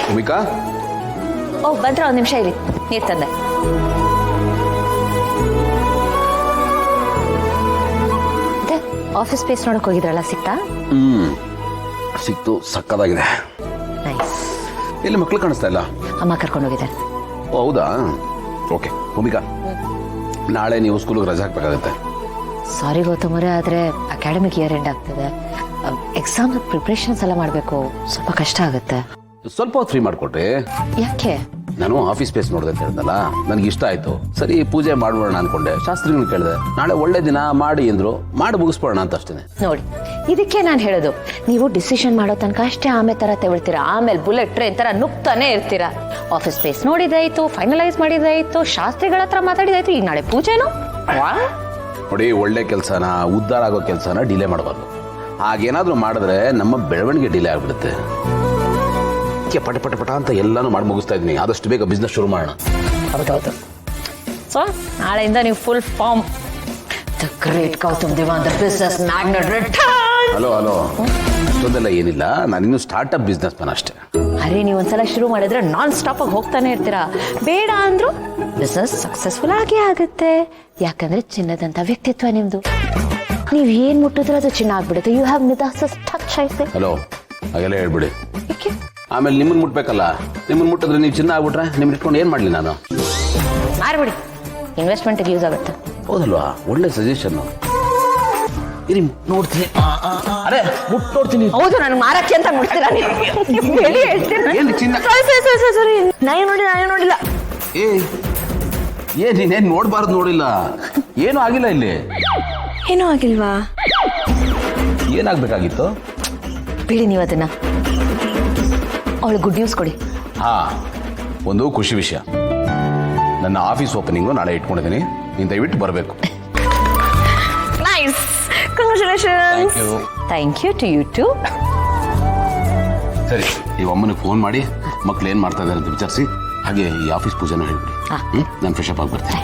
ಭೂಮಿಕಾ, ಓ ಬಂದ್ರ ಒಂದು ನಿಮಿಷ ಇರಿ, ನೀರು ತಂದೆ. ಮತ್ತೆ ಆಫೀಸ್ ಸ್ಪೇಸ್ ನೋಡಕ್ ಹೋಗಿದ್ರಲ್ಲ, ಸಿಕ್ತಾ? ಸಿಕ್ತು, ಸಕ್ಕದಾಗಿದೆ. ನೈಸ್. ಎಲ್ಲಿ ಮಕ್ಳು ಕಾಣಿಸ್ತಾ ಇಲ್ಲ? ಅಮ್ಮ ಕರ್ಕೊಂಡು ಹೋಗಿದ್ದಾರೆ. ಓ ಹೌದಾ, ಓಕೆ. ಭೂಮಿಕಾ, ನಾಳೆ ನೀವು ಸ್ಕೂಲಿಗೆ ರಜೆ ಹಾಕ್ಬೇಕಾಗತ್ತೆ. ಸಾರಿ ಗೌತಮರೇ, ಆದರೆ ಅಕಾಡೆಮಿಕ್ ಇಯರ್ ಎಂಡ್ ಆಗ್ತದೆ, ಎಕ್ಸಾಮ್ ಪ್ರಿಪ್ರೇಷನ್ಸ್ ಎಲ್ಲ ಮಾಡಬೇಕು, ಸ್ವಲ್ಪ ಕಷ್ಟ ಆಗುತ್ತೆ. ಸ್ವಲ್ಪ ಹೊತ್ತು ಫ್ರೀ ಮಾಡಿಕೊಟ್ರಿ. ಯಾಕೆ? ನಾನು ಆಫೀಸ್ ಸ್ಪೇಸ್ ನೋಡಿದೆ ಅಂತ ಹೇಳ್ದಲ್ಲ, ನನಗೆ ಇಷ್ಟ ಆಯ್ತು. ಸರಿ ಪೂಜೆ ಮಾಡೋಣ ಅನ್ಕೊಂಡೆ, ಶಾಸ್ತ್ರಿಗಳು ಕೇಳಿದೆ, ನಾಳೆ ಒಳ್ಳೆ ದಿನ ಮಾಡಿ ಅಂದ್ರು, ಮಾಡಿ ಮುಗಿಸ್ಬೋಣ ಅಂತ ಅಷ್ಟೇ. ನೋಡಿ, ಇದಕ್ಕೆ ನಾನು ಹೇಳೋದು, ನೀವು ಡಿಸಿಷನ್ ಮಾಡೋ ತನಕ ಅಷ್ಟೇ ಆಮೇಲೆ ತರ ತೆವಳ್ತೀರಾ, ಆಮೇಲೆ ಬುಲೆಟ್ ಟ್ರೈನ್ ತರ ನುಗ್ತಾನೆ ಇರ್ತೀರಾ. ಆಫೀಸ್ ಸ್ಪೇಸ್ ನೋಡಿದಾಯ್ತು, ಫೈನಲೈಸ್ ಮಾಡಿದಾಯ್ತು, ಶಾಸ್ತ್ರಿಗಳ ಹತ್ರ ಮಾತಾಡಿದಾಯ್ತು, ಈಗ ನಾಳೆ ಪೂಜೆನು. ನೋಡಿ, ಒಳ್ಳೆ ಕೆಲಸನ, ಉದ್ಧಾರ ಆಗೋ ಕೆಲಸನ ಡಿಲೇ ಮಾಡಬಾರ್ದು. ಹಾಗೇನಾದ್ರೂ ಮಾಡಿದ್ರೆ ನಮ್ಮ ಬೆಳವಣಿಗೆ ಡಿಲೇ ಆಗ್ಬಿಡುತ್ತೆ. ಪಟ ಪಟ ಪಟ ಅಂತ ಎಲ್ಲಾನು ಮಾಡಿ ಮುಗಿಸ್ತಾ ಇದೀನಿ, ಆದಷ್ಟು ಬೇಗ ಬಿಸ್ನೆಸ್ ಶುರು ಮಾಡೋಣ. ಹೌದೌದು. ಸೊ ನಾಳೆಯಿಂದ ನೀವು full form the great Gautam Diwan, the business magnate return. Hello hello, ಅಷ್ಟೊಂದೆಲ್ಲ ಏನಿಲ್ಲ, ನಾನಿನ್ನು ಸ್ಟಾರ್ಟ್ಅಪ್ ಬಿಸ್ನೆಸ್ ಮ್ಯಾನ್ ಅಷ್ಟೇ. ಅರೆ, ನೀವು ಒಂದ್ಸಲ ಶುರು ಮಾಡಿದ್ರೆ ನಾನ್ ಸ್ಟಾಪ್ ಆಗಿ ಹೋಗ್ತಾನೆ ಇರ್ತೀರಾ. ಬೇಡ ಅಂದ್ರು ಬಿಸ್ನೆಸ್ ಸಕ್ಸಸ್ಫುಲ್ ಆಗೇ ಆಗುತ್ತೆ. ಯಾಕಂದ್ರೆ ಚಿನ್ನದಂತ ವ್ಯಕ್ತಿತ್ವ ನಿಮ್ದು. ನೀವ್ ಏನ್ ಮುಟ್ಟಿದ್ರೆ ಅದು ಚಿನ್ನ ಆಗ್ಬಿಡುತ್ತೆ. You have Midas's touch. ಐತೆ. ಹಲೋ, ಹಾಗೆಲ್ಲ ಹೇಳ್ಬಿಡಿ. ಯಾಕೆ? ಆಮೇಲೆ ನಿಮ್ಮನ್ನ ಮುಟ್ಬೇಕಲ್ಲ, ನಿಮ್ಮನ್ನ ಮುಟ್ಟಿದ್ರೆ ನೀವು ಚಿನ್ನ ಆಗ್ಬಿಟ್ರೆ ನಿಮ್ಗೆ ಇಟ್ಕೊಂಡು ಏನ್ ಮಾಡ್ಲಿ ನಾನು? ಮಾರ್ಬಿಡಿ, ಇನ್ವೆಸ್ಟ್ಮೆಂಟ್ಗೆ ಯೂಸ್ ಆಗುತ್ತೆ. ಹೌದಲ್ವಾ? ಒಳ್ಳೆ ಸಜೆಷನ್. ಇರಿ ನೋಡ್ತೀನಿ. ಅರೆ ಮುಟ್ ನೋಡ್ತೀನಿ. ಹೌದು, ನಾನು ಮಾರಕ್ಕೆ ಅಂತ ನೋಡ್ತೀರಾ ನೀವು? ಹೇಳಿ ಹೇಳ್ತೀನಿ. ಏನು ಚಿನ್ನ? ಸರಿ, ನಾಯಿ ನೋಡಿಲ್ಲ. ನೀನೇನ್ ನೋಡ್ಬಾರ್ದು, ನೋಡಿಲ್ಲ. ಏನು ಆಗಿಲ್ಲ ಇಲ್ಲಿ. ಏನೂ ಆಗಿಲ್ವಾ? ಏನಾಗ್ಬೇಕಾಗಿತ್ತು? ಬಿಡಿ ನೀವು ಅದನ್ನ. ಅವಳು ಗುಡ್ ನ್ಯೂಸ್ ಕೊಡಿ. ಹಾ, ಒಂದು ಖುಷಿ ವಿಷಯ. ನನ್ನ ಆಫೀಸ್ ಓಪನಿಂಗು ನಾಳೆ ಇಟ್ಕೊಂಡಿದ್ದೀನಿ, ನೀನು ದಯವಿಟ್ಟು ಬರಬೇಕು. Nice, congratulations. Thank you to you too. ಸರಿ, ಈ ಅಮ್ಮನಿಗೆ ಫೋನ್ ಮಾಡಿ ಮಕ್ಳು ಏನ್ ಮಾಡ್ತಾ ಇದ್ದಾರೆ ಅಂತ ವಿಚಾರಿಸಿ, ಹಾಗೆ ಈ ಆಫೀಸ್ ಪೂಜೆನ ಹೇಳ್ಬಿಡಿ. ನಾನು ಫ್ರೆಶ್ ಅಪ್ ಆಗಿ ಬರ್ತೀನಿ.